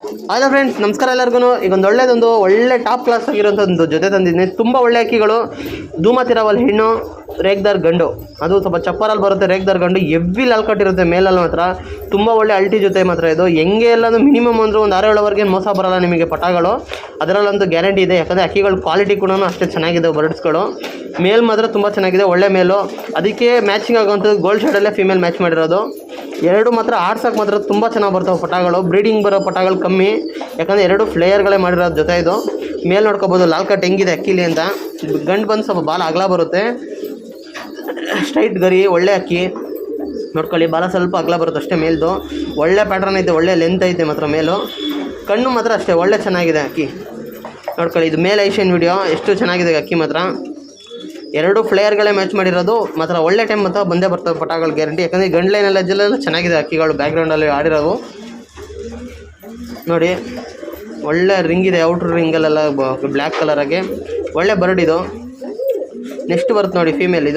Hello friends, ನಮಸ್ಕಾರ ಎಲ್ಲರಿಗೂ. ಈಗ ಒಳ್ಳೆ ಟಾಪ್ ಕ್ಲಾಸ್ ಆಗಿರೋಂಥ ಒಂದು ಜೊತೆ ತಂದಿದ್ದೀನಿ. ತುಂಬ ಒಳ್ಳೆ ಅಕ್ಕಿಗಳು. ಧೂಮತಿರವಲ್ ಹೆಣ್ಣು, ರೇಗ್ದಾರ್ ಗಂಡು. ಅದು ಸ್ವಲ್ಪ ಚಪ್ಪರಲ್ಲಿ ಬರುತ್ತೆ. ರೇಗ್ದಾರ್ ಗಂಡು ಎವ್ವಿ ಲಾಲ್ ಕಟ್ಟಿರುತ್ತೆ ಮೇಲಲ್ಲಿ ಮಾತ್ರ. ತುಂಬ ಒಳ್ಳೆ ಅಲ್ಟಿ ಜೊತೆ ಮಾತ್ರ ಇದು. ಹೆಂಗೆ ಎಲ್ಲನೂ ಮಿನಿಮಮ್ ಅಂದರೂ ಒಂದು 6-7ವರೆಗೆ ಮೋಸ ಬರೋಲ್ಲ ನಿಮಗೆ ಪಟಾಗಳು. ಅದರಲ್ಲಂತೂ ಗ್ಯಾರಂಟಿ ಇದೆ. ಯಾಕಂದರೆ ಅಕ್ಕಿಗಳ ಕ್ವಾಲಿಟಿ ಕೂಡ ಅಷ್ಟೇ ಚೆನ್ನಾಗಿದೆ. ಬರ್ಡ್ಸ್ಗಳು ಮೇಲ್ ಮಾತ್ರ ತುಂಬ ಚೆನ್ನಾಗಿದೆ, ಒಳ್ಳೆ ಮೇಲು. ಅದಕ್ಕೆ ಮ್ಯಾಚಿಂಗ್ ಆಗುವಂಥದ್ದು ಗೋಲ್ಡ್ ಶೇಡಲ್ಲೇ ಫೀಮೇಲ್ ಮ್ಯಾಚ್ ಮಾಡಿರೋದು. ಎರಡು ಮಾತ್ರ ಆಡ್ಸೋಕೆ ಮಾತ್ರ ತುಂಬ ಚೆನ್ನಾಗಿ ಬರ್ತಾವೆ ಪಟಾಗಳು. ಬ್ರೀಡಿಂಗ್ ಬರೋ ಪಟಾಗಳು ಕಮ್ಮಿ, ಯಾಕಂದರೆ ಎರಡು ಫ್ಲೇಯರ್ಗಳೇ ಮಾಡಿರೋದು ಜೊತೆ ಇದು. ಮೇಲೆ ನೋಡ್ಕೋಬೋದು ಲಾಲ್ ಕಟ್ ಹೆಂಗಿದೆ ಅಕ್ಕಿಲಿ ಅಂತ. ಗಂಡು ಬಂದು ಸ್ವಲ್ಪ ಬಾಲ ಅಗಲ ಬರುತ್ತೆ, ಸ್ಟ್ರೈಟ್ ಗರಿ, ಒಳ್ಳೆ ಅಕ್ಕಿ ನೋಡ್ಕೊಳ್ಳಿ. ಬಾಲ ಸ್ವಲ್ಪ ಅಗಲ ಬರುತ್ತೆ ಅಷ್ಟೇ. ಮೇಲ್ದು ಒಳ್ಳೆ ಪ್ಯಾಟ್ರನ್ ಐತೆ, ಒಳ್ಳೆ ಲೆಂತ್ ಐತೆ ಮಾತ್ರ ಮೇಲು. ಕಣ್ಣು ಮಾತ್ರ ಅಷ್ಟೇ ಒಳ್ಳೆ ಚೆನ್ನಾಗಿದೆ ಅಕ್ಕಿ ನೋಡ್ಕೊಳ್ಳಿ. ಇದು ಮೇಲ್ ಐಷನ್ ವಿಡಿಯೋ, ಎಷ್ಟು ಚೆನ್ನಾಗಿದೆ ಅಕ್ಕಿ ಮಾತ್ರ. ಎರಡು ಫ್ಲೇಯರ್ಗಳೇ ಮ್ಯಾಚ್ ಮಾಡಿರೋದು ಮಾತ್ರ. ಒಳ್ಳೆ ಟೈಮ್ ಮಾತ್ರ ಬಂದೇ ಬರ್ತವೆ ಪಟಾಗಳು ಗ್ಯಾರಂಟಿ. ಯಾಕಂದರೆ ಗಂಡು ಲೈನೆಲ್ಲ ಜಲ್ಲೆಲ್ಲ ಚೆನ್ನಾಗಿದೆ ಅಕ್ಕಿಗಳು. ಬ್ಯಾಕ್ಗ್ರೌಂಡಲ್ಲಿ ಆಡಿರೋವು ನೋಡಿ, ಒಳ್ಳೆ ರಿಂಗ್ ಇದೆ. ಔಟ್ರ್ ರಿಂಗಲ್ಲೆಲ್ಲ ಬ್ಲ್ಯಾಕ್ ಕಲರಾಗೆ ಒಳ್ಳೆ ಬರ್ಡ್ ಇದು. ನೆಕ್ಸ್ಟ್ ಬರುತ್ತೆ ನೋಡಿ ಫೀಮೇಲ್.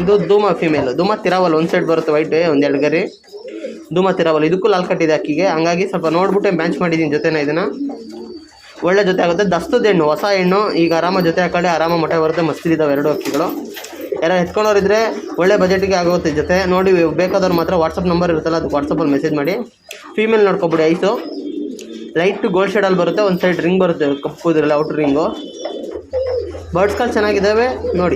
ಇದು ಧೂಮ ಫೀಮೇಲ್. ಧೂಮ ತಿರಾವಲ್ ಒಂದು ಸೈಡ್ ಬರುತ್ತೆ ವೈಟ್, ಒಂದೆರಡು ಗರಿ. ಧೂಮ ತಿರಾವಲ್ ಇದಕ್ಕೂ ಲಾಲ್ ಕಟ್ಟಿದೆ ಅಕ್ಕಿಗೆ. ಹಂಗಾಗಿ ಸ್ವಲ್ಪ ನೋಡ್ಬಿಟ್ಟೆ ಮ್ಯಾಚ್ ಮಾಡಿದ್ದೀನಿ ಜೊತೆನ. ಇದನ್ನು ಒಳ್ಳೆ ಜೊತೆ ಆಗುತ್ತೆ. ದಸ್ತದ ಹೆಣ್ಣು, ಹೊಸ ಹೆಣ್ಣು. ಈಗ ಆರಾಮ ಜೊತೆ ಹಾಕೊಳ್ಳಿ, ಆರಾಮ ಮೊಟ್ಟೆ ಬರುತ್ತೆ. ಮಸ್ತಿದ್ದಾವೆ ಎರಡು ಅಕ್ಕಿಗಳು. ಯಾರು ಎತ್ಕೊಂಡವ್ರಿದ್ರೆ ಒಳ್ಳೆ ಬಜೆಟಿಗೆ ಆಗುತ್ತೆ ಜೊತೆ. ನೋಡಿ ಬೇಕಾದವ್ರು ಮಾತ್ರ ವಾಟ್ಸಪ್ ನಂಬರ್ ಇರುತ್ತಲ್ಲ, ಅದಕ್ಕೆ ವಾಟ್ಸಪ್ಪಲ್ಲಿ ಮೆಸೇಜ್ ಮಾಡಿ. ಫೀಮೇಲ್ ನೋಡ್ಕೊಬಿಡಿ. ಐಸು ಲೈಟ್ ಗೋಲ್ಡ್ ಶೇಡಲ್ಲಿ ಬರುತ್ತೆ. ಒಂದು ಸೈಡ್ ರಿಂಗ್ ಬರುತ್ತೆ ಕಪ್ಪು, ಇದರಲ್ಲಿ ಔಟ್ರ್ ರಿಂಗು. ಬರ್ಡ್ಸ್ಗಳು ಚೆನ್ನಾಗಿದ್ದಾವೆ ನೋಡಿ.